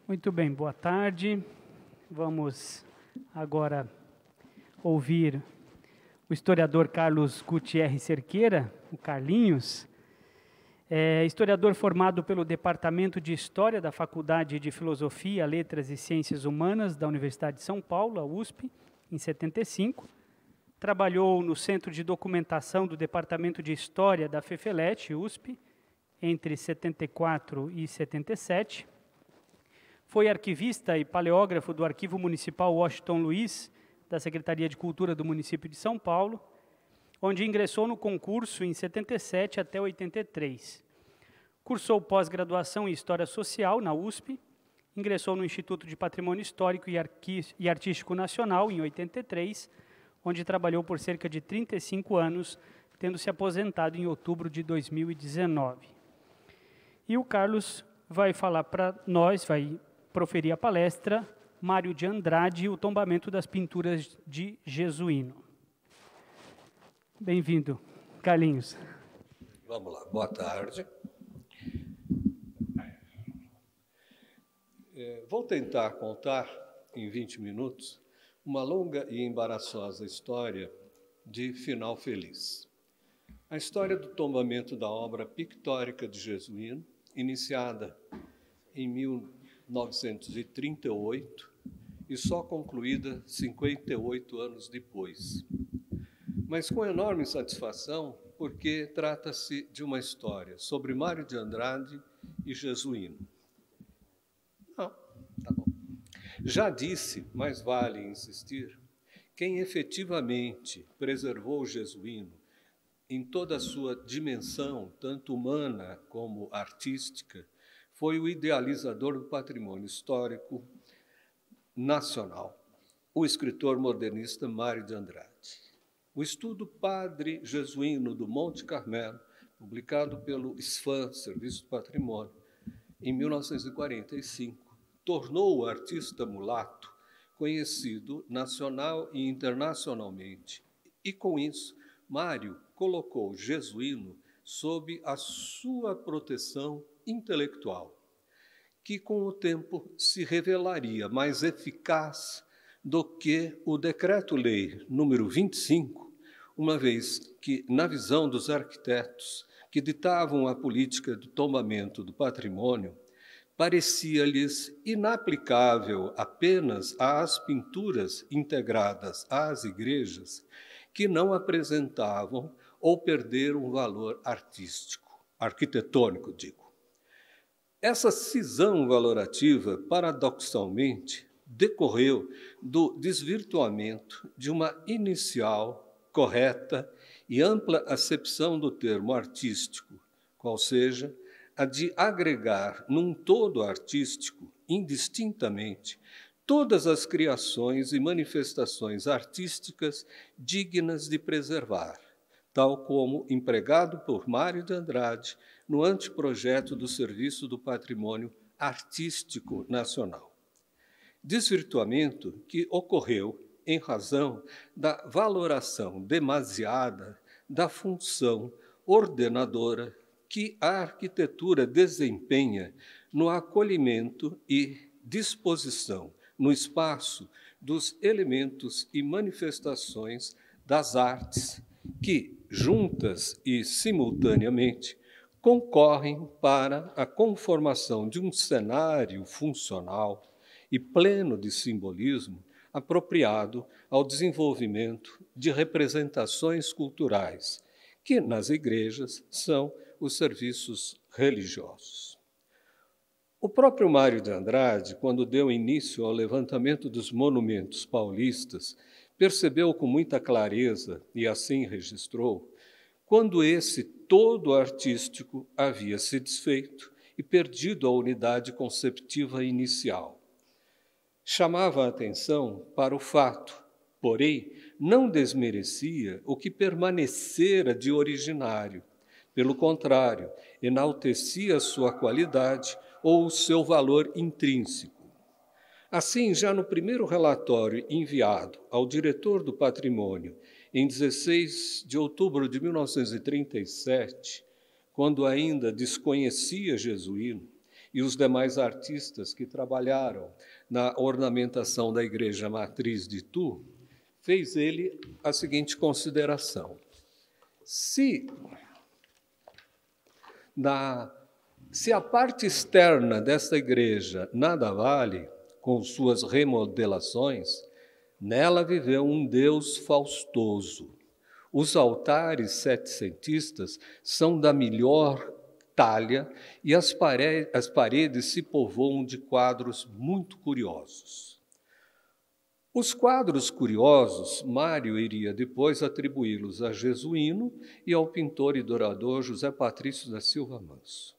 Muito bem, boa tarde. Vamos agora ouvir o historiador Carlos Gutierrez Cerqueira, o Carlinhos. Historiador formado pelo Departamento de História da Faculdade de Filosofia, Letras e Ciências Humanas da Universidade de São Paulo, a USP, em 75. Trabalhou no Centro de Documentação do Departamento de História da FEFELET, USP, entre 74 e 77. Foi arquivista e paleógrafo do Arquivo Municipal Washington Luiz, da Secretaria de Cultura do município de São Paulo, onde ingressou no concurso em 77 até 83. Cursou pós-graduação em História Social na USP, ingressou no Instituto de Patrimônio Histórico e Artístico Nacional em 83, onde trabalhou por cerca de 35 anos, tendo se aposentado em outubro de 2019. E o Carlos vai falar para nós, vai proferir a palestra Mário de Andrade, o tombamento das pinturas de Jesuíno. Bem-vindo, Carlinhos. Vamos lá, boa tarde. Vou tentar contar, em 20 minutos, uma longa e embaraçosa história de final feliz. A história do tombamento da obra pictórica de Jesuíno, iniciada em 1938 e só concluída 58 anos depois. Mas com enorme satisfação, porque trata-se de uma história sobre Mário de Andrade e Jesuíno. Não, tá bom. Já disse, mas vale insistir, quem efetivamente preservou o Jesuíno em toda a sua dimensão, tanto humana como artística, foi o idealizador do patrimônio histórico nacional, o escritor modernista Mário de Andrade. O estudo Padre Jesuíno do Monte Carmelo, publicado pelo SFAM, Serviço do Patrimônio, em 1945, tornou o artista mulato conhecido nacional e internacionalmente. E, com isso, Mário colocou Jesuíno sob a sua proteção intelectual, que com o tempo se revelaria mais eficaz do que o Decreto-Lei número 25, uma vez que, na visão dos arquitetos que ditavam a política do tombamento do patrimônio, parecia-lhes inaplicável apenas às pinturas integradas às igrejas que não apresentavam ou perderam valor artístico, arquitetônico, digo. Essa cisão valorativa, paradoxalmente, decorreu do desvirtuamento de uma inicial, correta e ampla acepção do termo artístico, qual seja a de agregar num todo artístico, indistintamente, todas as criações e manifestações artísticas dignas de preservar, tal como empregado por Mário de Andrade no anteprojeto do Serviço do Patrimônio Artístico Nacional. Desvirtuamento que ocorreu em razão da valoração demasiada da função ordenadora que a arquitetura desempenha no acolhimento e disposição no espaço dos elementos e manifestações das artes que, juntas e simultaneamente, concorrem para a conformação de um cenário funcional e pleno de simbolismo apropriado ao desenvolvimento de representações culturais, que nas igrejas são os serviços religiosos. O próprio Mário de Andrade, quando deu início ao levantamento dos monumentos paulistas, percebeu com muita clareza, e assim registrou, quando esse todo artístico havia se desfeito e perdido a unidade conceptiva inicial. Chamava a atenção para o fato, porém, não desmerecia o que permanecera de originário. Pelo contrário, enaltecia sua qualidade ou o seu valor intrínseco. Assim, já no primeiro relatório enviado ao diretor do Patrimônio, em 16 de outubro de 1937, quando ainda desconhecia Jesuíno, e os demais artistas que trabalharam na ornamentação da igreja matriz de Tours, fez ele a seguinte consideração: se a parte externa desta igreja nada vale, com suas remodelações, nela viveu um Deus faustoso. Os altares setecentistas são da melhor talha e as paredes se povoam de quadros muito curiosos. Os quadros curiosos, Mário iria depois atribuí-los a Jesuíno e ao pintor e dourador José Patrício da Silva Manso.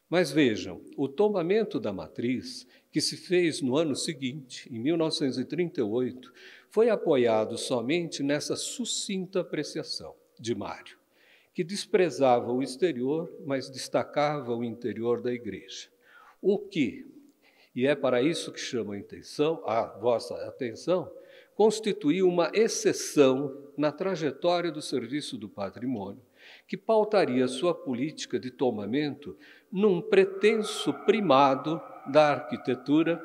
Mas vejam, o tombamento da matriz, que se fez no ano seguinte, em 1938, foi apoiado somente nessa sucinta apreciação de Mário, que desprezava o exterior, mas destacava o interior da igreja. O que, e é para isso que chamo a vossa atenção, constituiu uma exceção na trajetória do serviço do patrimônio, que pautaria sua política de tombamento num pretenso primado da arquitetura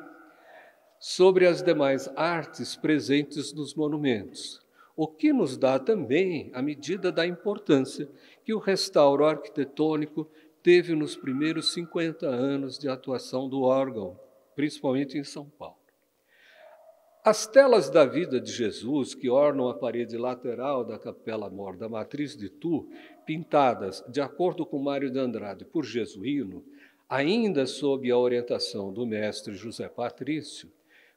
sobre as demais artes presentes nos monumentos, o que nos dá também a medida da importância que o restauro arquitetônico teve nos primeiros 50 anos de atuação do órgão, principalmente em São Paulo. As telas da vida de Jesus, que ornam a parede lateral da Capela Mor da Matriz de Tours, pintadas, de acordo com Mário de Andrade, por Jesuíno, ainda sob a orientação do mestre José Patrício,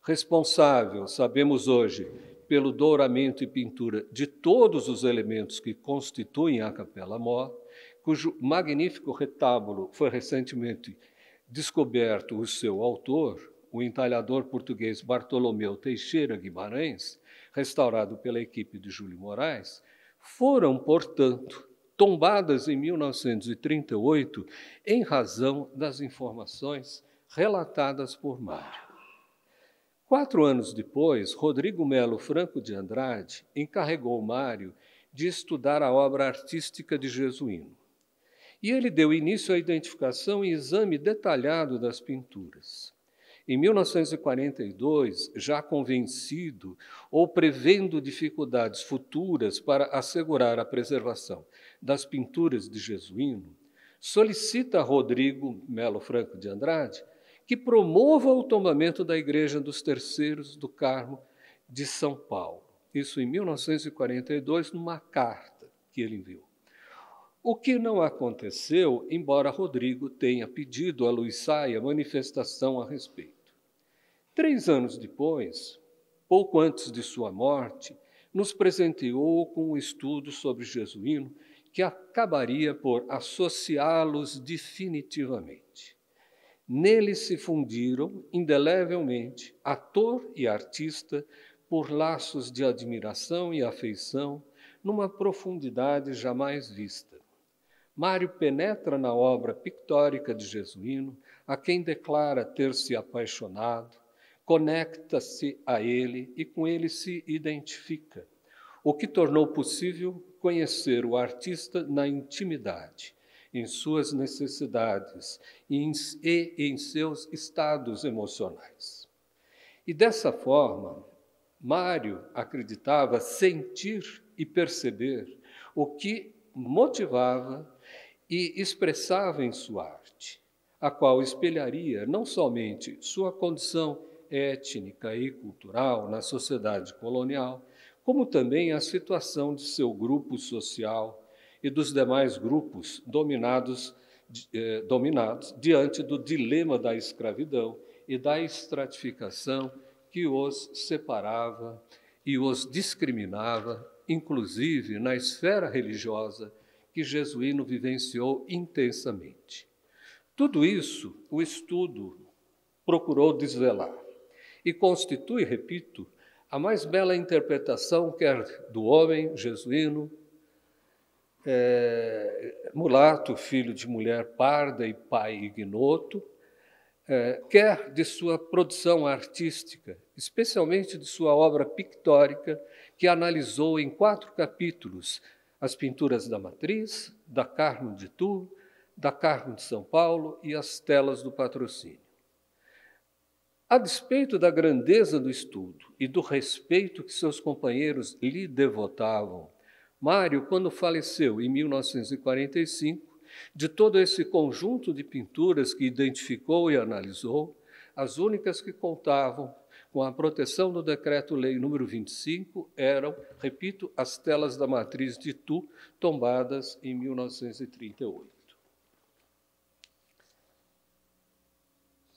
responsável, sabemos hoje, pelo douramento e pintura de todos os elementos que constituem a Capela Mor, cujo magnífico retábulo foi recentemente descoberto o seu autor, o entalhador português Bartolomeu Teixeira Guimarães, restaurado pela equipe de Júlio Moraes, foram, portanto, tombadas em 1938 em razão das informações relatadas por Mário. 4 anos depois, Rodrigo Melo Franco de Andrade encarregou Mário de estudar a obra artística de Jesuíno. E ele deu início à identificação e exame detalhado das pinturas. Em 1942, já convencido ou prevendo dificuldades futuras para assegurar a preservação das pinturas de Jesuíno, solicita a Rodrigo Melo Franco de Andrade que promova o tombamento da Igreja dos Terceiros do Carmo de São Paulo. Isso em 1942, numa carta que ele enviou. O que não aconteceu, embora Rodrigo tenha pedido a Luiz Saia manifestação a respeito. 3 anos depois, pouco antes de sua morte, nos presenteou com um estudo sobre Jesuíno que acabaria por associá-los definitivamente. Nele se fundiram, indelevelmente, ator e artista, por laços de admiração e afeição, numa profundidade jamais vista. Mário penetra na obra pictórica de Jesuíno, a quem declara ter se apaixonado, conecta-se a ele e com ele se identifica, o que tornou possível conhecer o artista na intimidade, em suas necessidades e em seus estados emocionais. E dessa forma, Mário acreditava sentir e perceber o que motivava e expressava em sua arte, a qual espelharia não somente sua condição étnica e cultural na sociedade colonial, como também a situação de seu grupo social e dos demais grupos dominados diante do dilema da escravidão e da estratificação que os separava e os discriminava, inclusive na esfera religiosa que Jesuíno vivenciou intensamente. Tudo isso o estudo procurou desvelar e constitui, repito, a mais bela interpretação quer do homem jesuíno, mulato, filho de mulher parda e pai ignoto, quer de sua produção artística, especialmente de sua obra pictórica, que analisou em 4 capítulos as pinturas da Matriz, da Carmo de Tours, da Carmo de São Paulo e as telas do Patrocínio. A despeito da grandeza do estudo e do respeito que seus companheiros lhe devotavam, Mário, quando faleceu em 1945, de todo esse conjunto de pinturas que identificou e analisou, as únicas que contavam com a proteção do Decreto-Lei número 25 eram, repito, as telas da matriz de Itu, tombadas em 1938.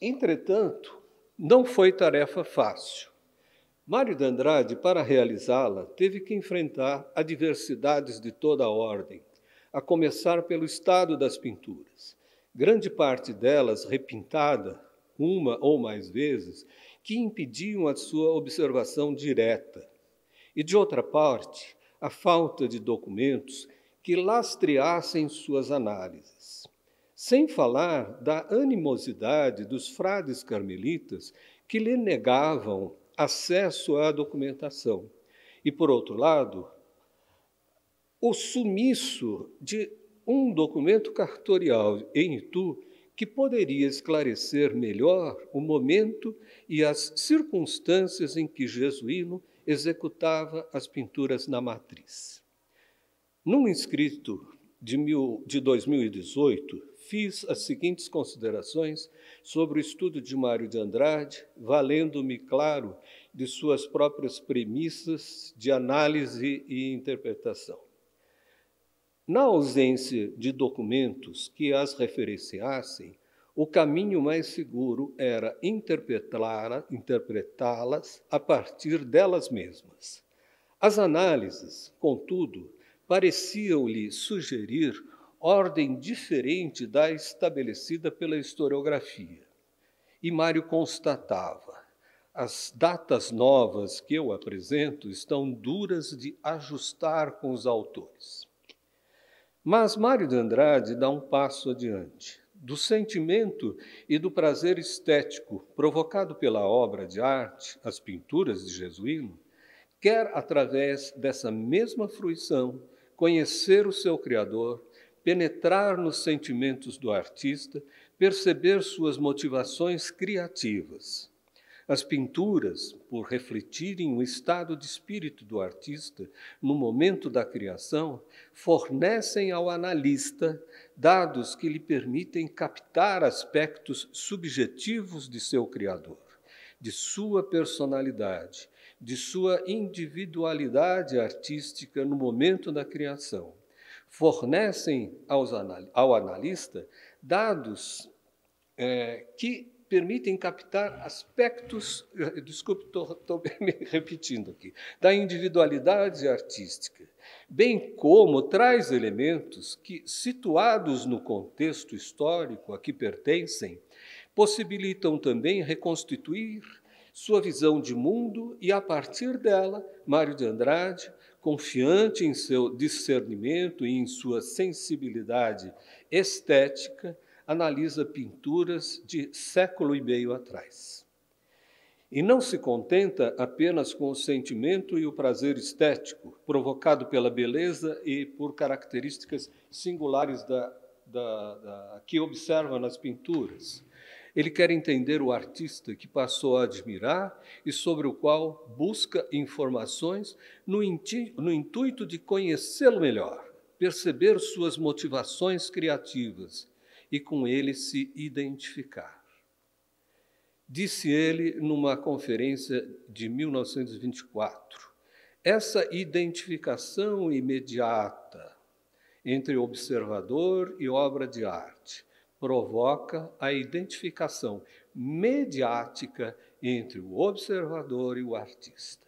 Entretanto, não foi tarefa fácil. Mário de Andrade, para realizá-la, teve que enfrentar adversidades de toda a ordem, a começar pelo estado das pinturas, grande parte delas repintada uma ou mais vezes, que impediam a sua observação direta. E, de outra parte, a falta de documentos que lastreassem suas análises. Sem falar da animosidade dos frades carmelitas que lhe negavam acesso à documentação. E, por outro lado, o sumiço de um documento cartorial em Itu que poderia esclarecer melhor o momento e as circunstâncias em que Jesuíno executava as pinturas na matriz. Num escrito de 2018, fiz as seguintes considerações sobre o estudo de Mário de Andrade, valendo-me, claro, de suas próprias premissas de análise e interpretação. Na ausência de documentos que as referenciassem, o caminho mais seguro era interpretá-las a partir delas mesmas. As análises, contudo, pareciam-lhe sugerir ordem diferente da estabelecida pela historiografia. E Mário constatava: as datas novas que eu apresento estão duras de ajustar com os autores. Mas Mário de Andrade dá um passo adiante. Do sentimento e do prazer estético provocado pela obra de arte, as pinturas de Jesuíno, quer, através dessa mesma fruição, conhecer o seu Criador, penetrar nos sentimentos do artista, perceber suas motivações criativas. As pinturas, por refletirem o estado de espírito do artista no momento da criação, fornecem ao analista dados que lhe permitem captar aspectos subjetivos de seu criador, de sua personalidade, de sua individualidade artística no momento da criação. Fornecem ao analista dados que permitem captar aspectos, desculpe, estou me repetindo aqui, da individualidade artística, bem como traz elementos que, situados no contexto histórico a que pertencem, possibilitam também reconstituir sua visão de mundo e, a partir dela, Mário de Andrade, confiante em seu discernimento e em sua sensibilidade estética, analisa pinturas de século e meio atrás. E não se contenta apenas com o sentimento e o prazer estético, provocado pela beleza e por características singulares que observa nas pinturas. Ele quer entender o artista que passou a admirar e sobre o qual busca informações no intuito de conhecê-lo melhor, perceber suas motivações criativas e com ele se identificar. Disse ele numa conferência de 1924, essa identificação imediata entre observador e obra de arte provoca a identificação mediática entre o observador e o artista.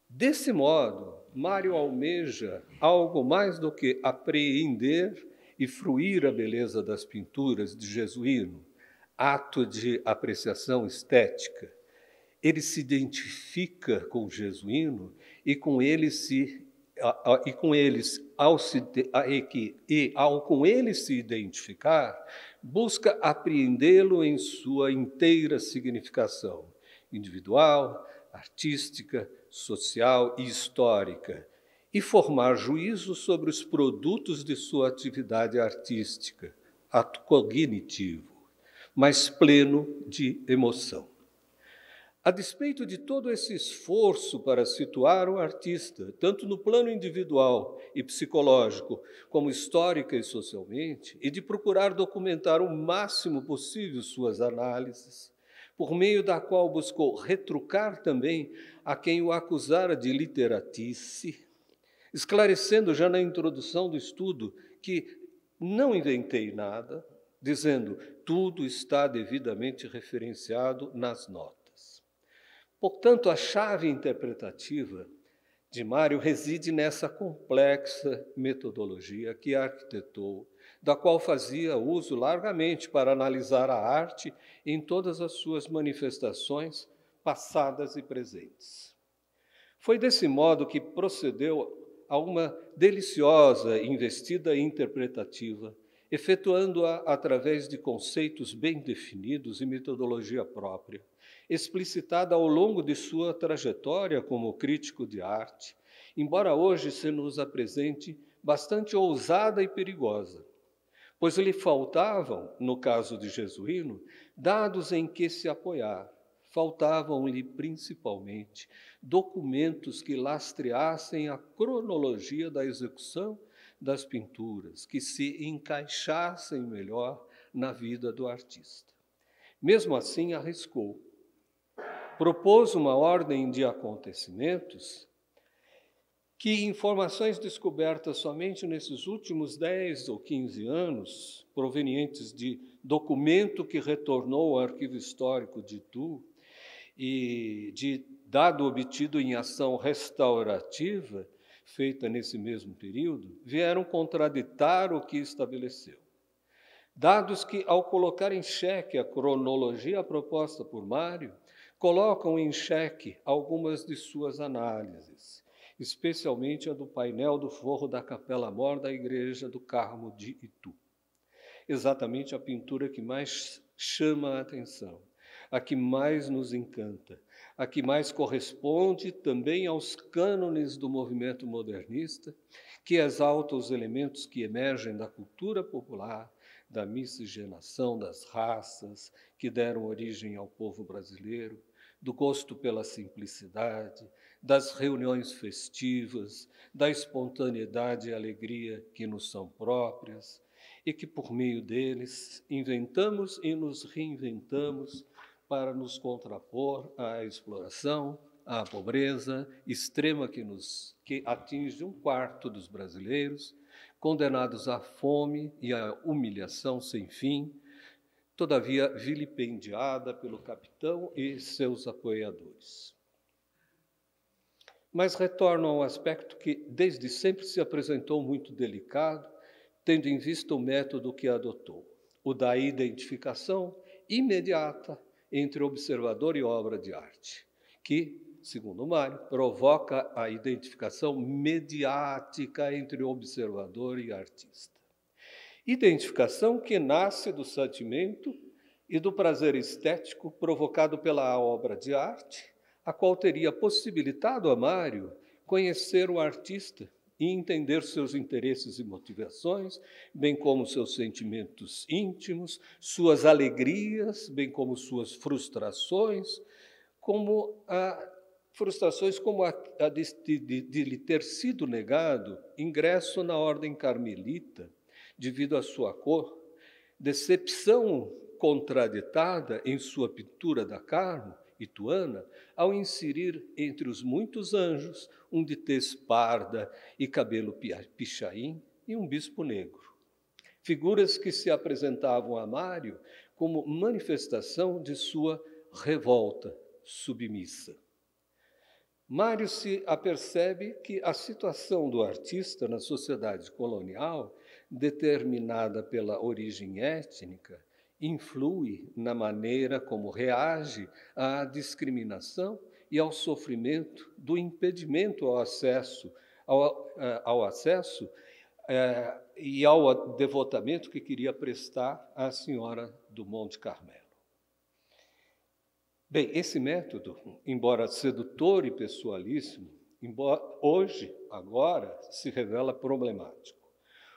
Desse modo, Mário almeja algo mais do que apreender e fruir a beleza das pinturas de Jesuíno, ato de apreciação estética. Ele se identifica com Jesuíno e com ele se identificar, busca apreendê-lo em sua inteira significação, individual, artística, social e histórica, e formar juízo sobre os produtos de sua atividade artística, ato cognitivo, mas pleno de emoção. A despeito de todo esse esforço para situar o artista, tanto no plano individual e psicológico, como histórica e socialmente, e de procurar documentar o máximo possível suas análises, por meio da qual buscou retrucar também a quem o acusara de literatice, esclarecendo já na introdução do estudo que não inventei nada, dizendo tudo está devidamente referenciado nas notas. Portanto, a chave interpretativa de Mário reside nessa complexa metodologia que arquitetou, da qual fazia uso largamente para analisar a arte em todas as suas manifestações passadas e presentes. Foi desse modo que procedeu a uma deliciosa investida interpretativa, efetuando-a através de conceitos bem definidos e metodologia própria, explicitada ao longo de sua trajetória como crítico de arte, embora hoje se nos apresente bastante ousada e perigosa, pois lhe faltavam, no caso de Jesuíno, dados em que se apoiar. Faltavam-lhe, principalmente, documentos que lastreassem a cronologia da execução das pinturas, que se encaixassem melhor na vida do artista. Mesmo assim, arriscou. Propôs uma ordem de acontecimentos que informações descobertas somente nesses últimos 10 ou 15 anos, provenientes de documento que retornou ao Arquivo Histórico de Itu e de dado obtido em ação restaurativa, feita nesse mesmo período, vieram contraditar o que estabeleceu. Dados que, ao colocar em xeque a cronologia proposta por Mário, colocam em xeque algumas de suas análises, especialmente a do painel do forro da Capela Mor da Igreja do Carmo de Itu. Exatamente a pintura que mais chama a atenção, a que mais nos encanta, a que mais corresponde também aos cânones do movimento modernista, que exalta os elementos que emergem da cultura popular, da miscigenação das raças que deram origem ao povo brasileiro, do gosto pela simplicidade, das reuniões festivas, da espontaneidade e alegria que nos são próprias, e que, por meio deles, inventamos e nos reinventamos para nos contrapor à exploração, à pobreza extrema que atinge 1/4 dos brasileiros, condenados à fome e à humilhação sem fim, todavia vilipendiada pelo capitão e seus apoiadores. Mas retorno ao aspecto que desde sempre se apresentou muito delicado, tendo em vista o método que adotou, o da identificação imediata entre observador e obra de arte, que, segundo Mário, provoca a identificação mediática entre o observador e artista. Identificação que nasce do sentimento e do prazer estético provocado pela obra de arte, a qual teria possibilitado a Mário conhecer o artista e entender seus interesses e motivações, bem como seus sentimentos íntimos, suas alegrias, bem como suas frustrações, como a de lhe ter sido negado ingresso na ordem carmelita, devido à sua cor, decepção contraditada em sua pintura da Carmo, ituana, ao inserir entre os muitos anjos um de tez parda e cabelo pichain e um bispo negro. Figuras que se apresentavam a Mário como manifestação de sua revolta submissa. Mário se apercebe que a situação do artista na sociedade colonial, determinada pela origem étnica, influi na maneira como reage à discriminação e ao sofrimento do impedimento ao acesso e ao devotamento que queria prestar à Senhora do Monte Carmelo. Bem, esse método, embora sedutor e pessoalíssimo, embora hoje, agora, se revela problemático.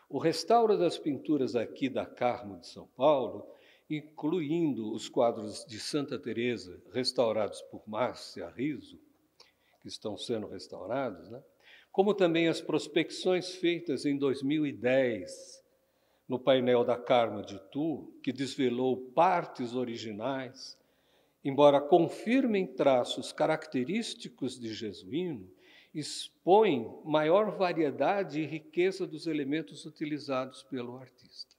O restauro das pinturas aqui da Carmo de São Paulo, incluindo os quadros de Santa Teresa restaurados por Márcia Riso, que estão sendo restaurados, né? Como também as prospecções feitas em 2010 no painel da Carmo de Itu, que desvelou partes originais, embora confirmem traços característicos de Jesuíno, expõem maior variedade e riqueza dos elementos utilizados pelo artista,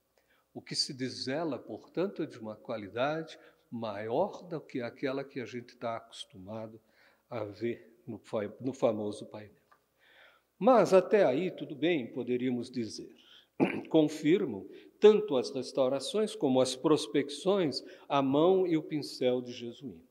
o que se desvela, portanto, de uma qualidade maior do que aquela que a gente está acostumado a ver no famoso painel. Mas até aí, tudo bem, poderíamos dizer. Confirmam tanto as restaurações como as prospecções a mão e o pincel de Jesuíno.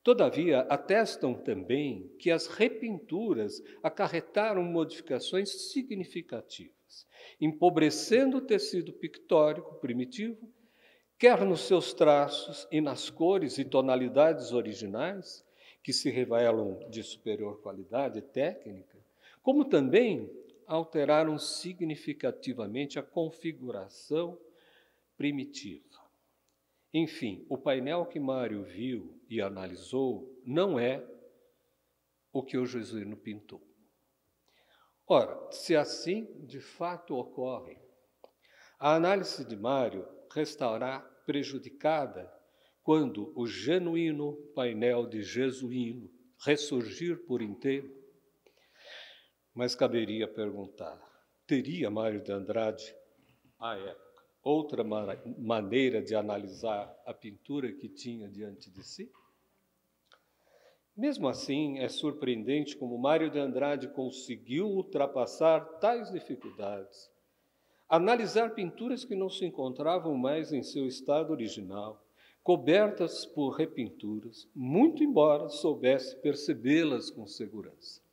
Todavia, atestam também que as repinturas acarretaram modificações significativas, empobrecendo o tecido pictórico primitivo, quer nos seus traços e nas cores e tonalidades originais, que se revelam de superior qualidade técnica, como também alteraram significativamente a configuração primitiva. Enfim, o painel que Mário viu e analisou não é o que o Jesuíno pintou. Ora, se assim de fato ocorre, a análise de Mário restará prejudicada quando o genuíno painel de Jesuíno ressurgir por inteiro. Mas caberia perguntar, teria Mário de Andrade, à época, outra maneira de analisar a pintura que tinha diante de si? Mesmo assim, é surpreendente como Mário de Andrade conseguiu ultrapassar tais dificuldades, analisar pinturas que não se encontravam mais em seu estado original, cobertas por repinturas, muito embora soubesse percebê-las com segurança.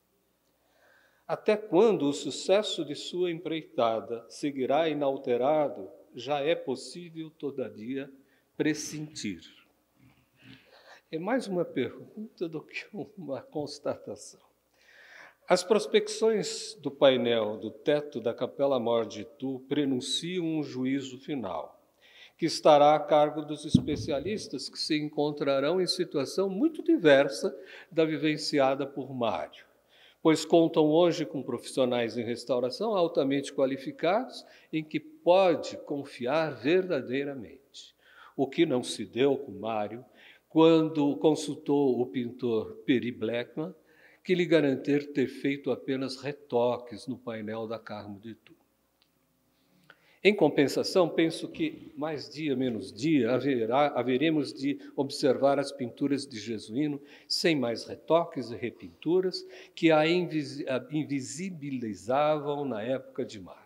Até quando o sucesso de sua empreitada seguirá inalterado, já é possível, todavia, pressentir. É mais uma pergunta do que uma constatação. As prospecções do painel do teto da Capela Mor de Itu prenunciam um juízo final, que estará a cargo dos especialistas que se encontrarão em situação muito diversa da vivenciada por Mário, pois contam hoje com profissionais em restauração altamente qualificados em que pode confiar verdadeiramente, o que não se deu com Mário quando consultou o pintor Peri Bleckmann, que lhe garantiu ter feito apenas retoques no painel da Carmo de Itu. Em compensação, penso que, mais dia menos dia, haveremos de observar as pinturas de Jesuíno sem mais retoques e repinturas que a invisibilizavam na época de Mário.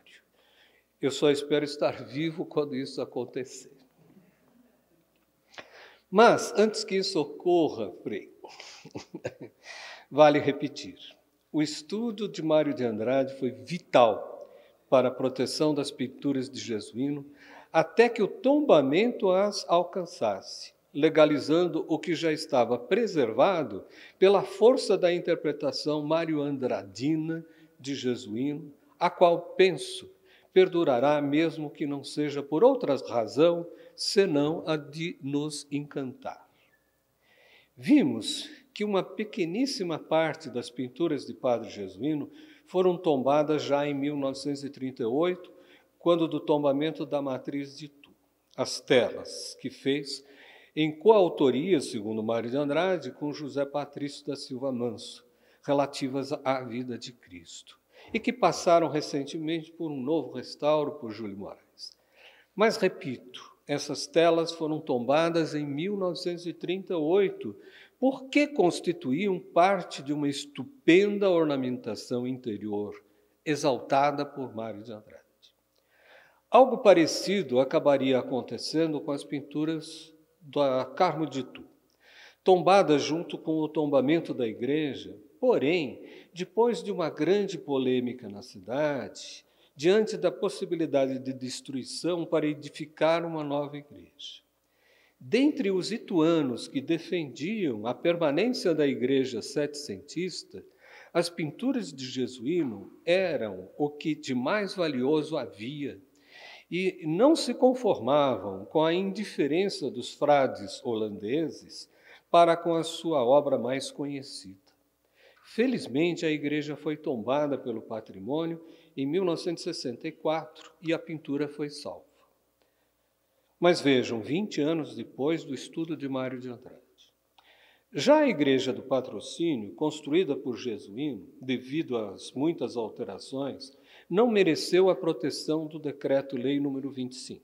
Eu só espero estar vivo quando isso acontecer. Mas, antes que isso ocorra, Frei, vale repetir, o estudo de Mário de Andrade foi vital para a proteção das pinturas de Jesuíno, até que o tombamento as alcançasse, legalizando o que já estava preservado pela força da interpretação mario-andradina de Jesuíno, a qual, penso, perdurará mesmo que não seja por outra razão, senão a de nos encantar. Vimos que uma pequeníssima parte das pinturas de Padre Jesuíno foram tombadas já em 1938, quando do tombamento da matriz de Itu. As telas que fez em coautoria, segundo Mário de Andrade, com José Patrício da Silva Manso, relativas à vida de Cristo, e que passaram recentemente por um novo restauro por Júlio Moraes. Mas, repito, essas telas foram tombadas em 1938, porque constituíam parte de uma estupenda ornamentação interior, exaltada por Mário de Andrade. Algo parecido acabaria acontecendo com as pinturas da Carmo de Itu, tombadas junto com o tombamento da igreja, porém, depois de uma grande polêmica na cidade, diante da possibilidade de destruição para edificar uma nova igreja. Dentre os ituanos que defendiam a permanência da igreja setecentista, As pinturas de Jesuíno eram o que de mais valioso havia e não se conformavam com a indiferença dos frades holandeses para com a sua obra mais conhecida. Felizmente, a igreja foi tombada pelo patrimônio em 1964 e a pintura foi salva. Mas vejam, 20 anos depois do estudo de Mário de Andrade. Já a Igreja do Patrocínio, construída por Jesuíno, devido às muitas alterações, não mereceu a proteção do Decreto-Lei nº 25.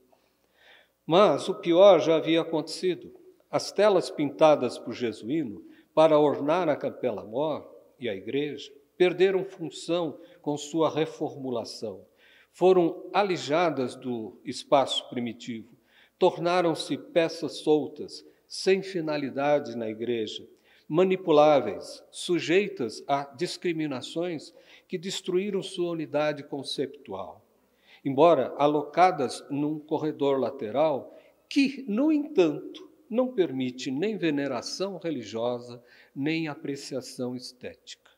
Mas o pior já havia acontecido. As telas pintadas por Jesuíno para ornar a Capela-Mor e a igreja perderam função com sua reformulação. Foram alijadas do espaço primitivo, tornaram-se peças soltas, sem finalidade na igreja, manipuláveis, sujeitas a discriminações que destruíram sua unidade conceptual. Embora alocadas num corredor lateral que, no entanto, não permite nem veneração religiosa, nem apreciação estética.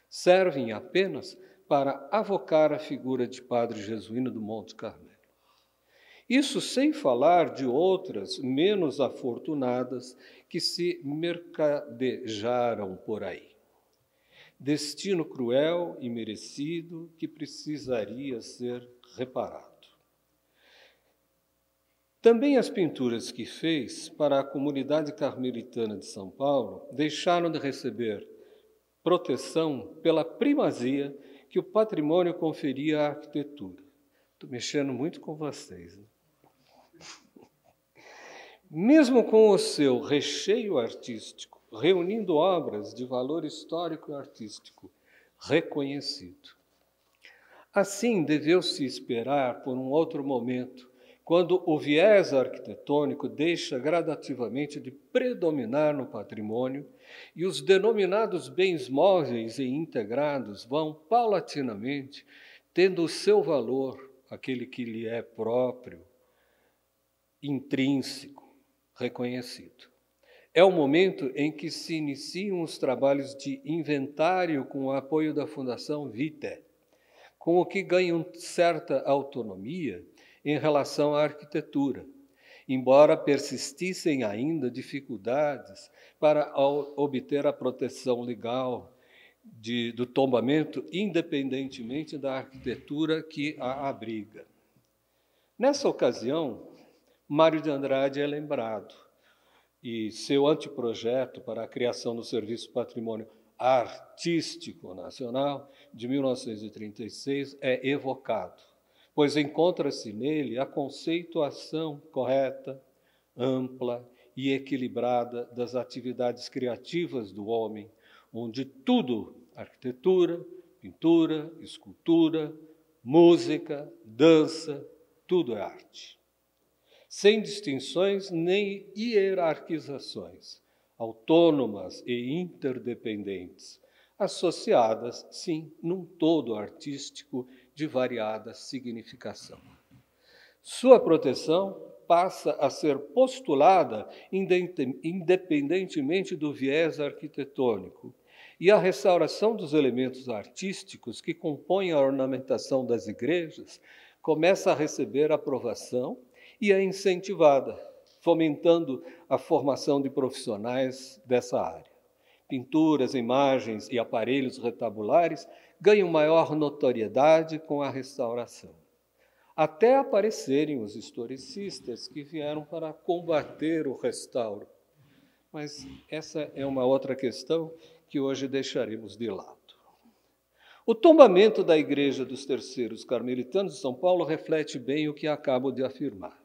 Servem apenas para avocar a figura de Padre Jesuíno do Monte Carmelo. Isso sem falar de outras menos afortunadas que se mercadejaram por aí. Destino cruel e merecido que precisaria ser reparado. Também as pinturas que fez para a comunidade carmelitana de São Paulo deixaram de receber proteção pela primazia que o patrimônio conferia à arquitetura. Estou mexendo muito com vocês, né? Mesmo com o seu recheio artístico, reunindo obras de valor histórico e artístico reconhecido. Assim, deveu-se esperar por um outro momento, quando o viés arquitetônico deixa gradativamente de predominar no patrimônio e os denominados bens móveis e integrados vão, paulatinamente, tendo o seu valor, aquele que lhe é próprio, intrínseco, reconhecido. É o momento em que se iniciam os trabalhos de inventário com o apoio da Fundação Vitae, com o que ganham certa autonomia em relação à arquitetura, embora persistissem ainda dificuldades para obter a proteção legal do tombamento, independentemente da arquitetura que a abriga. Nessa ocasião, Mário de Andrade é lembrado e seu anteprojeto para a criação do Serviço Patrimônio Artístico Nacional, de 1936, é evocado, pois encontra-se nele a conceituação correta, ampla e equilibrada das atividades criativas do homem, onde tudo, arquitetura, pintura, escultura, música, dança, tudo é arte. Sem distinções nem hierarquizações, autônomas e interdependentes, associadas, sim, num todo artístico de variada significação. Sua proteção passa a ser postulada independentemente do viés arquitetônico, e a restauração dos elementos artísticos que compõem a ornamentação das igrejas começa a receber aprovação e é incentivada, fomentando a formação de profissionais dessa área. Pinturas, imagens e aparelhos retabulares ganham maior notoriedade com a restauração, até aparecerem os historicistas que vieram para combater o restauro. Mas essa é uma outra questão que hoje deixaremos de lado. O tombamento da Igreja dos Terceiros Carmelitanos de São Paulo reflete bem o que acabo de afirmar.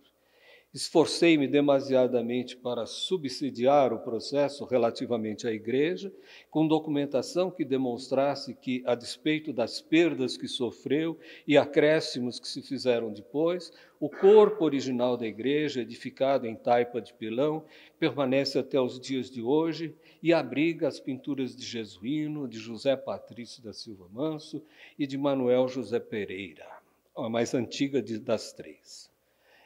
Esforcei-me demasiadamente para subsidiar o processo relativamente à igreja, com documentação que demonstrasse que, a despeito das perdas que sofreu e acréscimos que se fizeram depois, o corpo original da igreja, edificado em taipa de pilão, permanece até os dias de hoje e abriga as pinturas de Jesuíno, de José Patrício da Silva Manso e de Manuel José Pereira, a mais antiga das três.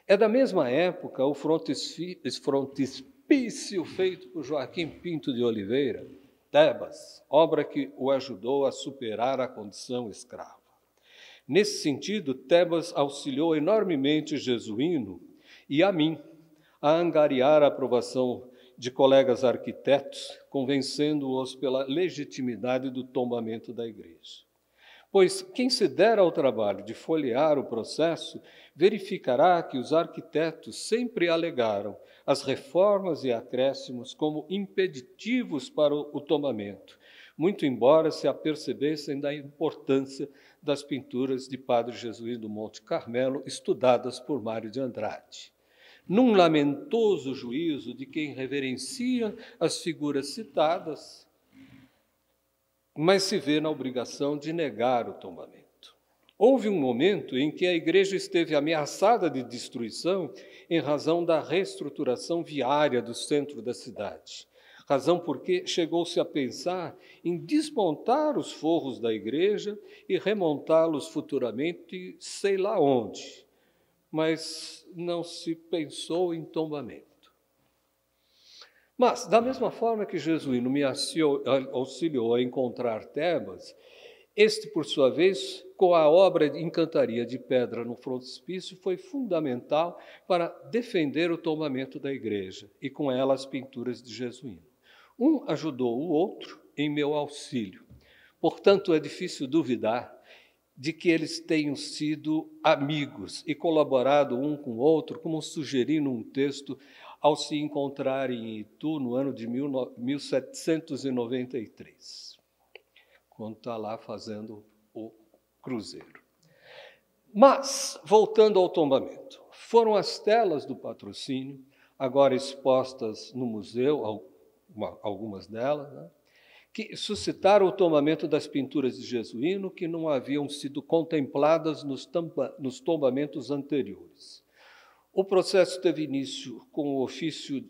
É da mesma época o frontispício feito por Joaquim Pinto de Oliveira, Tebas, obra que o ajudou a superar a condição escrava. Nesse sentido, Tebas auxiliou enormemente Jesuíno e a mim a angariar a aprovação de colegas arquitetos, convencendo-os pela legitimidade do tombamento da igreja. Pois quem se der ao trabalho de folhear o processo, verificará que os arquitetos sempre alegaram as reformas e acréscimos como impeditivos para o tombamento, muito embora se apercebessem da importância das pinturas de Padre Jesuíno do Monte Carmelo, estudadas por Mário de Andrade. Num lamentoso juízo de quem reverencia as figuras citadas, mas se vê na obrigação de negar o tombamento. Houve um momento em que a igreja esteve ameaçada de destruição em razão da reestruturação viária do centro da cidade, razão porque chegou-se a pensar em desmontar os forros da igreja e remontá-los futuramente sei lá onde, mas não se pensou em tombamento. Mas, da mesma forma que Jesuíno me auxiliou a encontrar Tebas, este, por sua vez, com a obra de encantaria de pedra no frontispício, foi fundamental para defender o tombamento da igreja e, com ela, as pinturas de Jesuíno. Um ajudou o outro em meu auxílio. Portanto, é difícil duvidar de que eles tenham sido amigos e colaborado um com o outro, como sugeri num texto ao se encontrarem em Itu no ano de 1793, quando está lá fazendo o cruzeiro. Mas, voltando ao tombamento, foram as telas do patrocínio, agora expostas no museu, algumas delas, né, que suscitaram o tombamento das pinturas de Jesuíno, que não haviam sido contempladas nos tombamentos anteriores. O processo teve início com o ofício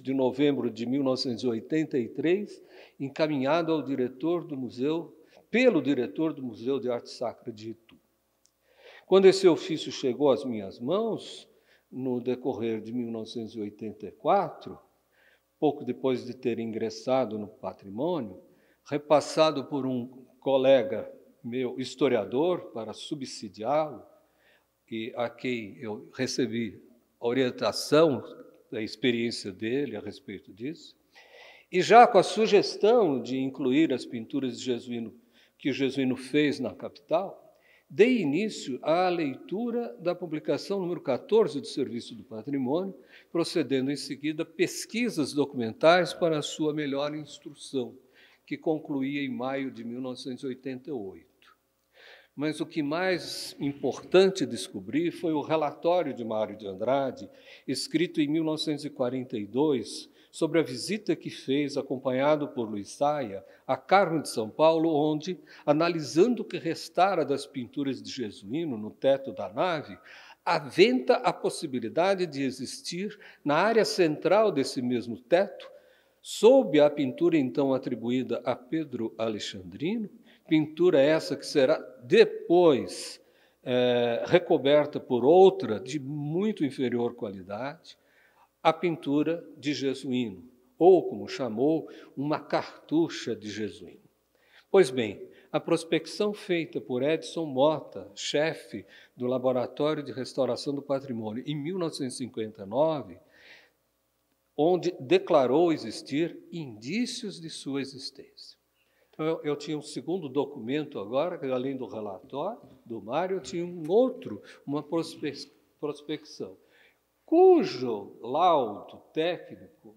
de novembro de 1983, encaminhado ao diretor do museu, pelo diretor do Museu de Arte Sacra de Itu. Quando esse ofício chegou às minhas mãos, no decorrer de 1984, pouco depois de ter ingressado no patrimônio, repassado por um colega meu, historiador, para subsidiá-lo, e a quem eu recebi orientação da experiência dele a respeito disso, e já com a sugestão de incluir as pinturas de Jesuíno que o Jesuíno fez na capital, dei início à leitura da publicação número 14 do Serviço do Patrimônio, procedendo em seguida pesquisas documentais para a sua melhor instrução, que concluía em maio de 1988. Mas o que mais importante descobrir foi o relatório de Mário de Andrade, escrito em 1942, sobre a visita que fez, acompanhado por Luiz Saia, a Carmo de São Paulo, onde, analisando o que restara das pinturas de Jesuíno no teto da nave, aventa a possibilidade de existir, na área central desse mesmo teto, sob a pintura então atribuída a Pedro Alexandrino, pintura essa que será depois recoberta por outra de muito inferior qualidade, a pintura de Jesuíno, ou, como chamou, uma cartucha de Jesuíno. Pois bem, a prospecção feita por Edson Mota, chefe do Laboratório de Restauração do Patrimônio, em 1959, onde declarou existir indícios de sua existência. Então, eu tinha um segundo documento agora, que além do relatório do Mário, eu tinha um outro, uma prospecção, cujo laudo técnico,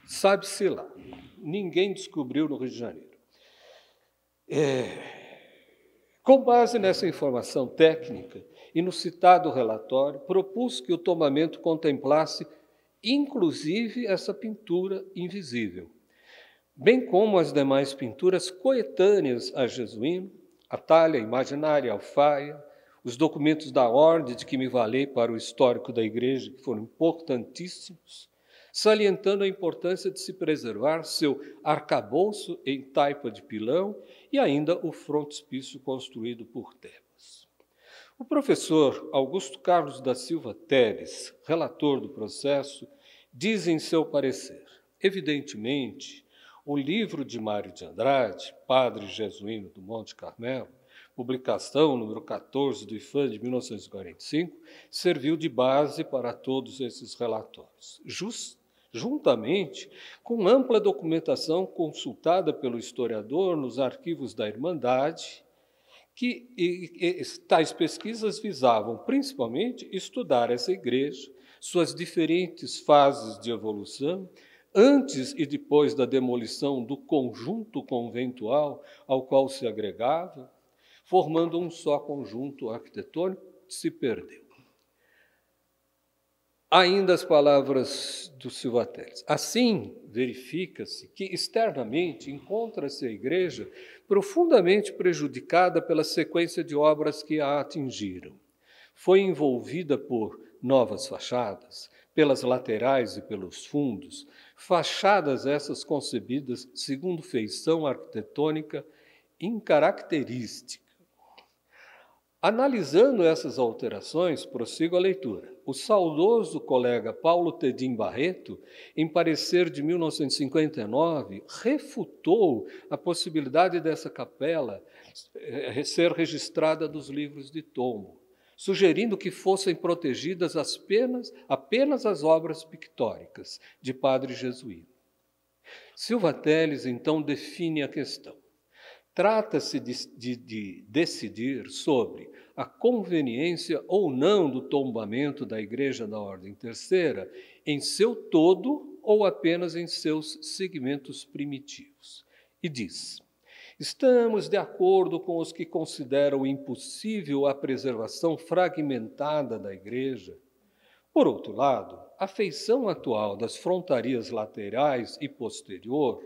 sabe-se lá, ninguém descobriu no Rio de Janeiro. Com base nessa informação técnica e no citado relatório, propus que o tombamento contemplasse inclusive essa pintura invisível, bem como as demais pinturas coetâneas a Jesuíno, a talha imaginária alfaia, os documentos da ordem de que me valei para o histórico da igreja, que foram importantíssimos, salientando a importância de se preservar seu arcabouço em taipa de pilão e ainda o frontispício construído por Tebas. O professor Augusto Carlos da Silva Teles, relator do processo, diz em seu parecer: evidentemente, o livro de Mário de Andrade, padre jesuíno do Monte Carmelo, publicação número 14 do IFAM de 1945, serviu de base para todos esses relatórios, juntamente com ampla documentação consultada pelo historiador nos arquivos da Irmandade, tais pesquisas visavam principalmente estudar essa igreja, suas diferentes fases de evolução, antes e depois da demolição do conjunto conventual ao qual se agregava, formando um só conjunto arquitetônico que se perdeu. Ainda as palavras do Silva Teles. Assim, verifica-se que externamente encontra-se a igreja profundamente prejudicada pela sequência de obras que a atingiram. Foi envolvida por novas fachadas, pelas laterais e pelos fundos, fachadas essas concebidas segundo feição arquitetônica incaracterística. Analisando essas alterações, prossigo a leitura. O saudoso colega Paulo Tedim Barreto, em parecer de 1959, refutou a possibilidade dessa capela ser registrada nos livros de tombo, sugerindo que fossem protegidas apenas as obras pictóricas de padre jesuíno. Silva Teles, então, define a questão. Trata-se de decidir sobre a conveniência ou não do tombamento da Igreja da Ordem Terceira em seu todo ou apenas em seus segmentos primitivos. E diz: estamos de acordo com os que consideram impossível a preservação fragmentada da Igreja. Por outro lado, a feição atual das frontarias laterais e posterior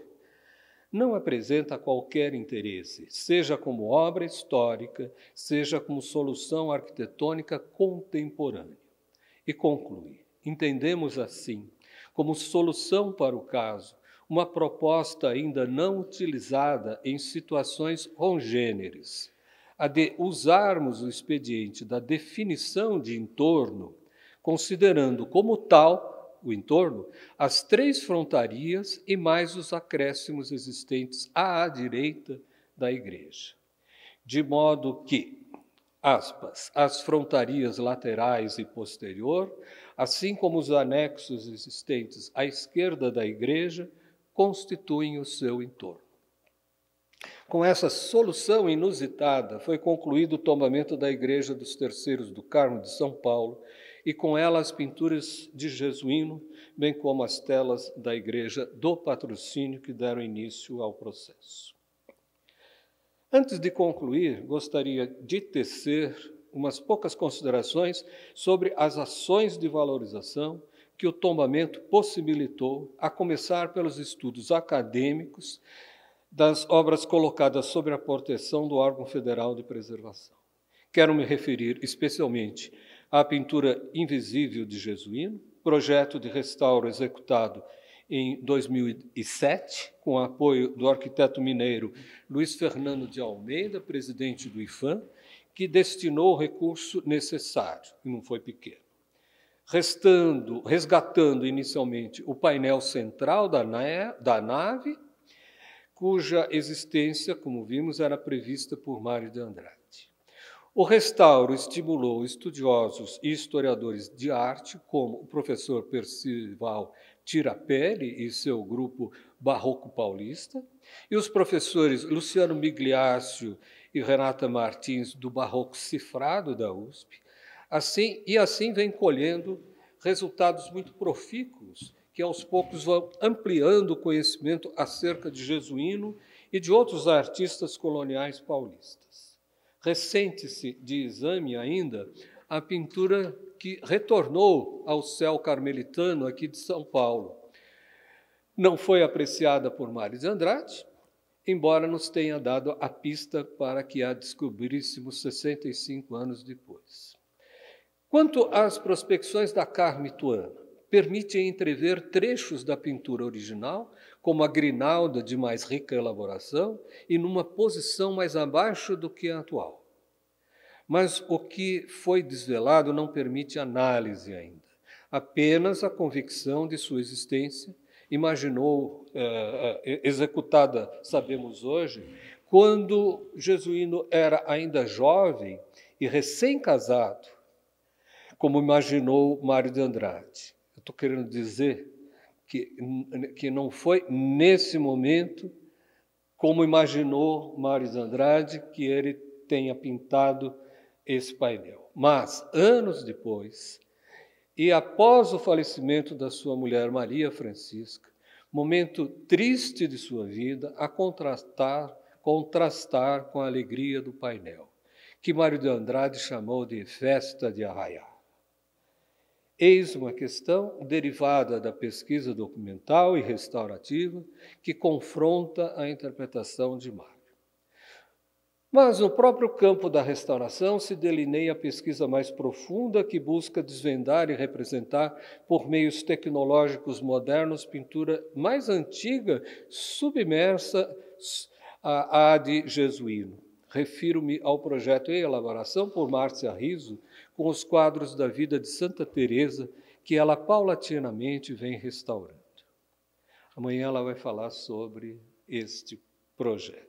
não apresenta qualquer interesse, seja como obra histórica, seja como solução arquitetônica contemporânea. E conclui: entendemos assim, como solução para o caso, uma proposta ainda não utilizada em situações congêneres, a de usarmos o expediente da definição de entorno, considerando como tal o entorno, as 3 frontarias e mais os acréscimos existentes à direita da igreja. De modo que, aspas, as frontarias laterais e posterior, assim como os anexos existentes à esquerda da igreja, constituem o seu entorno. Com essa solução inusitada, foi concluído o tombamento da Igreja dos Terceiros do Carmo de São Paulo, e com ela as pinturas de Jesuíno, bem como as telas da Igreja do Patrocínio que deram início ao processo. Antes de concluir, gostaria de tecer umas poucas considerações sobre as ações de valorização que o tombamento possibilitou, a começar pelos estudos acadêmicos das obras colocadas sob a proteção do órgão federal de preservação. Quero me referir especialmente à pintura invisível de Jesuíno, projeto de restauro executado em 2007, com apoio do arquiteto mineiro Luiz Fernando de Almeida, presidente do IFAM, que destinou o recurso necessário, e não foi pequeno. Resgatando inicialmente o painel central da nave, cuja existência, como vimos, era prevista por Mário de Andrade. O restauro estimulou estudiosos e historiadores de arte, como o professor Percival Tirapelli e seu grupo Barroco Paulista, e os professores Luciano Migliaccio e Renata Martins, do Barroco Cifrado da USP, assim vem colhendo resultados muito profícuos, que aos poucos vão ampliando o conhecimento acerca de Jesuíno e de outros artistas coloniais paulistas. Ressente-se de exame ainda a pintura que retornou ao céu carmelitano aqui de São Paulo. Não foi apreciada por Mário de Andrade, embora nos tenha dado a pista para que a descobríssemos 65 anos depois. Quanto às prospecções da Carmituana, permitem entrever trechos da pintura original, como a grinalda de mais rica elaboração e numa posição mais abaixo do que a atual. Mas o que foi desvelado não permite análise ainda. apenas a convicção de sua existência, imaginou, executada, sabemos hoje, quando Jesuíno era ainda jovem e recém-casado, como imaginou Mário de Andrade. Eu estou querendo dizer que não foi nesse momento, como imaginou Mário de Andrade, que ele tenha pintado esse painel. Mas, anos depois, e após o falecimento da sua mulher Maria Francisca, momento triste de sua vida, a contrastar com a alegria do painel, que Mário de Andrade chamou de festa de arraiá. Eis uma questão derivada da pesquisa documental e restaurativa que confronta a interpretação de Mário. Mas no próprio campo da restauração se delineia a pesquisa mais profunda que busca desvendar e representar, por meios tecnológicos modernos, pintura mais antiga, submersa à de Jesuíno. Refiro-me ao projeto em elaboração por Márcia Riso, com os quadros da vida de Santa Teresa, que ela paulatinamente vem restaurando. Amanhã ela vai falar sobre este projeto.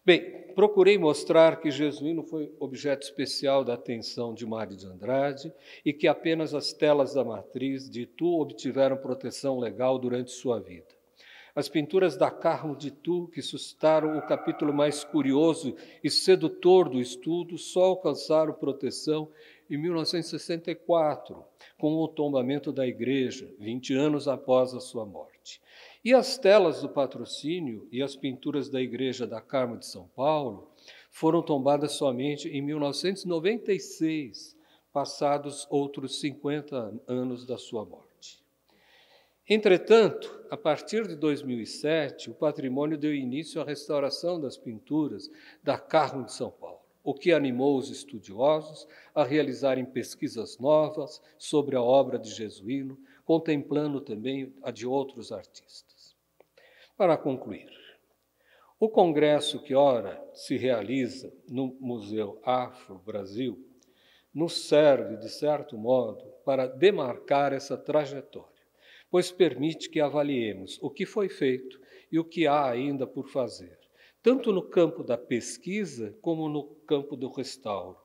Bem, procurei mostrar que Jesuíno foi objeto especial da atenção de Mário de Andrade e que apenas as telas da matriz de Itu obtiveram proteção legal durante sua vida. As pinturas da Carmo de Itu, que suscitaram o capítulo mais curioso e sedutor do estudo, só alcançaram proteção em 1964, com o tombamento da igreja, 20 anos após a sua morte. E as telas do patrocínio e as pinturas da igreja da Carmo de São Paulo foram tombadas somente em 1996, passados outros 50 anos da sua morte. Entretanto, a partir de 2007, o patrimônio deu início à restauração das pinturas da Carmo de São Paulo, o que animou os estudiosos a realizarem pesquisas novas sobre a obra de Jesuíno, contemplando também a de outros artistas. Para concluir, o congresso que ora se realiza no Museu Afro-Brasil nos serve, de certo modo, para demarcar essa trajetória, pois permite que avaliemos o que foi feito e o que há ainda por fazer, tanto no campo da pesquisa como no campo do restauro,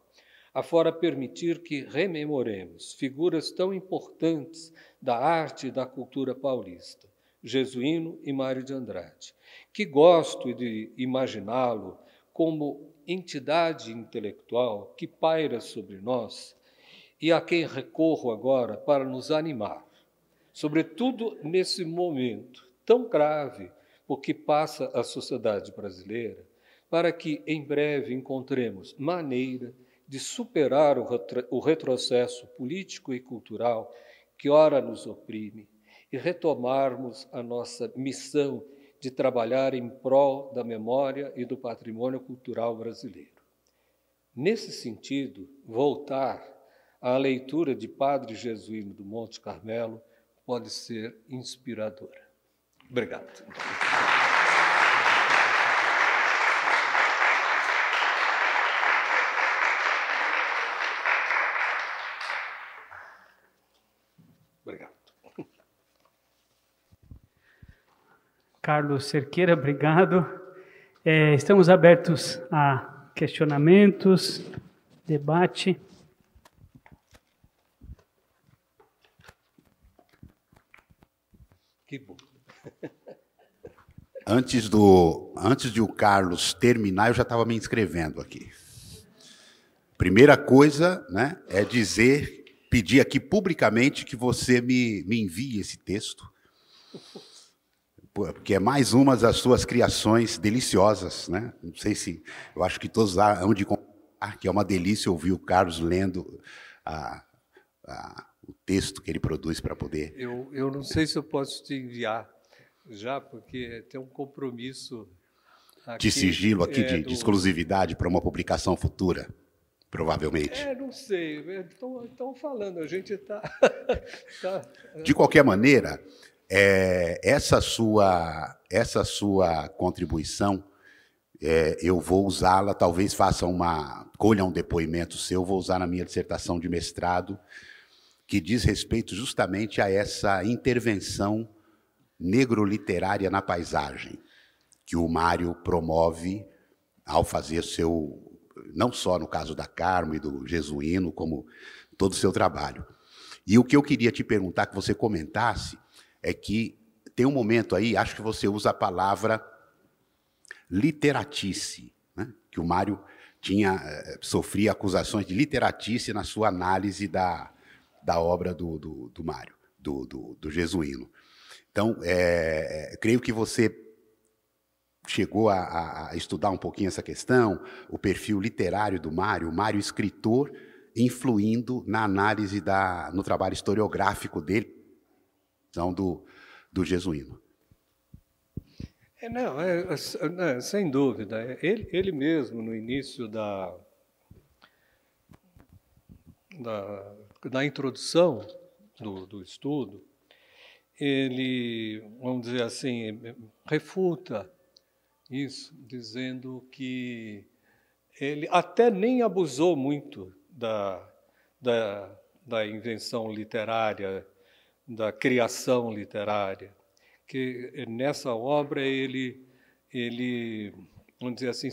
afora permitir que rememoremos figuras tão importantes da arte e da cultura paulista, Jesuíno e Mário de Andrade, que gosto de imaginá-lo como entidade intelectual que paira sobre nós e a quem recorro agora para nos animar, sobretudo nesse momento tão grave por que passa a sociedade brasileira, para que em breve encontremos maneira de superar o retrocesso político e cultural que ora nos oprime e retomarmos a nossa missão de trabalhar em prol da memória e do patrimônio cultural brasileiro. Nesse sentido, voltar à leitura de Padre Jesuíno do Monte Carmelo pode ser inspiradora. Obrigado. Obrigado. Carlos Cerqueira, obrigado. Estamos abertos a questionamentos, debate. Que bom. Antes de o Carlos terminar, eu já estava me inscrevendo aqui. Primeira coisa, né, é pedir aqui publicamente que você me envie esse texto, porque é mais uma das suas criações deliciosas, né? Não sei se... Eu acho que todos hão de concordar que é uma delícia ouvir o Carlos lendo o texto que ele produz para poder... Eu não sei se eu posso te enviar já, porque tem um compromisso aqui, de sigilo aqui, de exclusividade para uma publicação futura, provavelmente. Não sei, estão falando, a gente está... De qualquer maneira... essa sua contribuição, eu vou usá-la, talvez colha um depoimento seu, vou usar na minha dissertação de mestrado, que diz respeito justamente a essa intervenção negro-literária na paisagem, que o Mário promove ao fazer seu, não só no caso da Carmo e do Jesuíno, como todo o seu trabalho. E o que eu queria te perguntar, que você comentasse, é que tem um momento aí, acho que você usa a palavra literatice, né? Que o Mário sofria acusações de literatice na sua análise da obra do Mário, do Jesuíno. Então, creio que você chegou a estudar um pouquinho essa questão, o perfil literário do Mário, o Mário escritor, influindo na análise, no trabalho historiográfico dele, então, do Jesuíno. Não, sem dúvida. Ele mesmo, no início da introdução do estudo, ele, vamos dizer assim, refuta isso, dizendo que ele até nem abusou muito da invenção literária, da criação literária, que nessa obra ele, vamos dizer assim,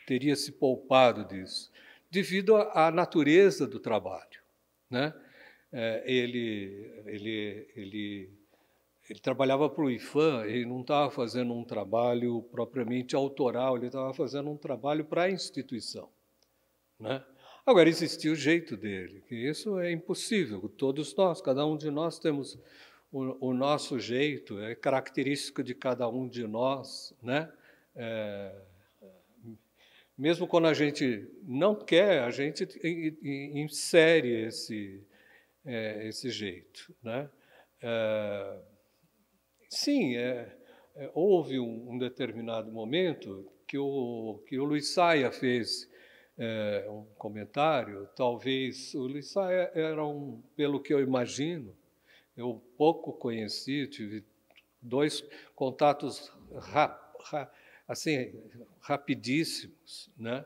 teria se poupado disso, devido à natureza do trabalho, né? Ele trabalhava para o IPHAN, ele não estava fazendo um trabalho propriamente autoral, ele estava fazendo um trabalho para a instituição, né? Agora, existia o jeito dele, que isso é impossível. Todos nós, cada um de nós temos o nosso jeito, é característico de cada um de nós, né? Mesmo quando a gente não quer, a gente insere esse jeito, né? Sim, houve um determinado momento que o Luiz Saia fez um comentário. Talvez o Luiz Saia era pelo que eu imagino, eu pouco conheci, tive 2 contatos assim, rapidíssimos, né?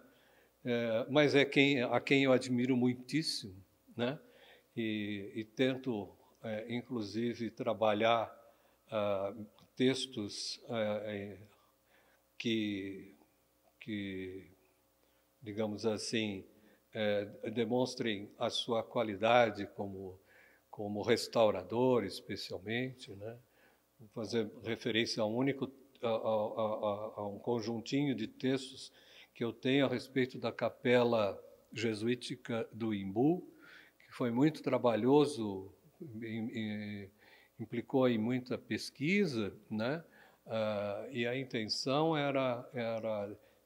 Mas é a quem eu admiro muitíssimo, né? E tento, inclusive, trabalhar textos que, digamos assim, demonstrem a sua qualidade como restaurador, especialmente, né? Vou fazer referência a um conjuntinho de textos que eu tenho a respeito da capela jesuítica do Imbu, que foi muito trabalhoso, implicou em muita pesquisa, né? E a intenção era,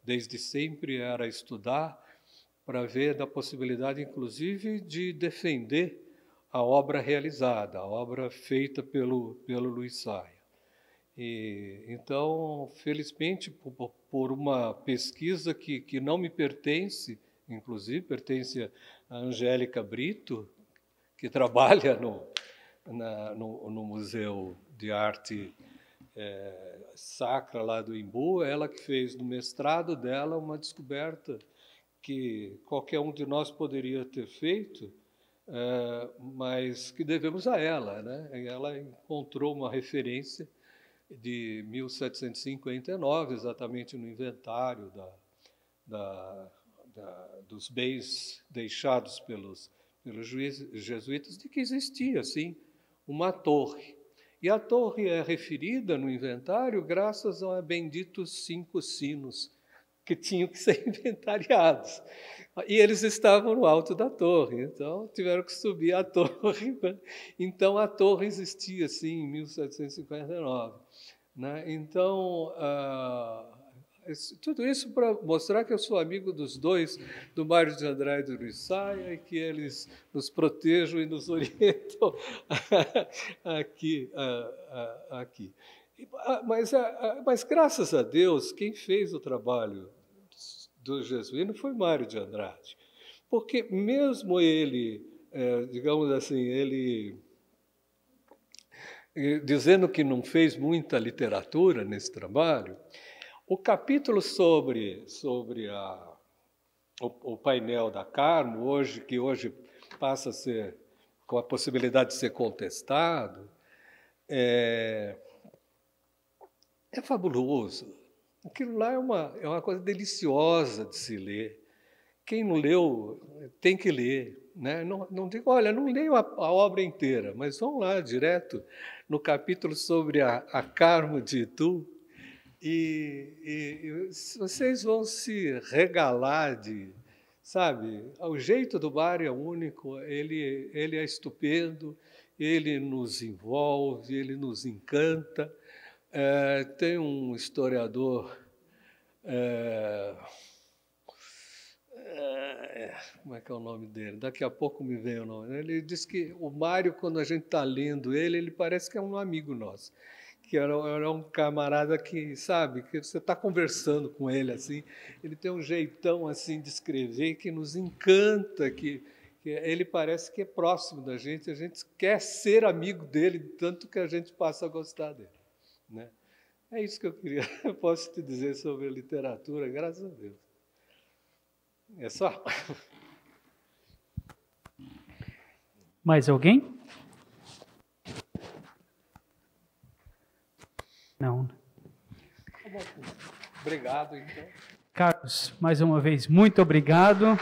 desde sempre, era estudar para ver da possibilidade, inclusive, de defender a obra realizada, a obra feita pelo Luiz Saia. Então, felizmente, por uma pesquisa que não me pertence, inclusive pertence a Angélica Brito, que trabalha no Museu de Arte Sacra lá do Imbu, ela que fez no mestrado dela uma descoberta que qualquer um de nós poderia ter feito, mas que devemos a ela, né? Ela encontrou uma referência de 1759, exatamente no inventário dos bens deixados pelos jesuítas, de que existia, sim, uma torre. E a torre é referida no inventário graças a benditos 5 sinos que tinham que ser inventariados. E eles estavam no alto da torre, então tiveram que subir a torre. Né? Então, a torre existia, sim, em 1759. Né? Então, tudo isso para mostrar que eu sou amigo dos dois, do Mário de Andrade e do Luiz Saia, e que eles nos protejam e nos orientam aqui. Mas, graças a Deus, quem fez o trabalho do Jesuíno foi Mário de Andrade, porque mesmo ele, digamos assim, ele dizendo que não fez muita literatura nesse trabalho, o capítulo sobre o painel da Carmo, que hoje passa a ser, com a possibilidade de ser contestado, é fabuloso. Aquilo lá é uma coisa deliciosa de se ler. Quem não leu tem que ler, né? Não digo, olha, não leio a obra inteira, mas vão lá direto no capítulo sobre a Carmo de Itu e vocês vão se regalar de, sabe, o jeito do Mário é único, ele é estupendo, ele nos envolve, ele nos encanta. Tem um historiador, como é que é o nome dele? Daqui a pouco me vem o nome. Ele diz que o Mário, quando a gente está lendo ele parece que é um amigo nosso, que era um camarada que, sabe, que você está conversando com ele assim, ele tem um jeitão assim de escrever que nos encanta, que ele parece que é próximo da gente, a gente quer ser amigo dele, tanto que a gente passa a gostar dele, né? É isso que eu posso te dizer sobre a literatura, graças a Deus. É só. Mais alguém? Não. Obrigado, então. Carlos, mais uma vez, muito obrigado.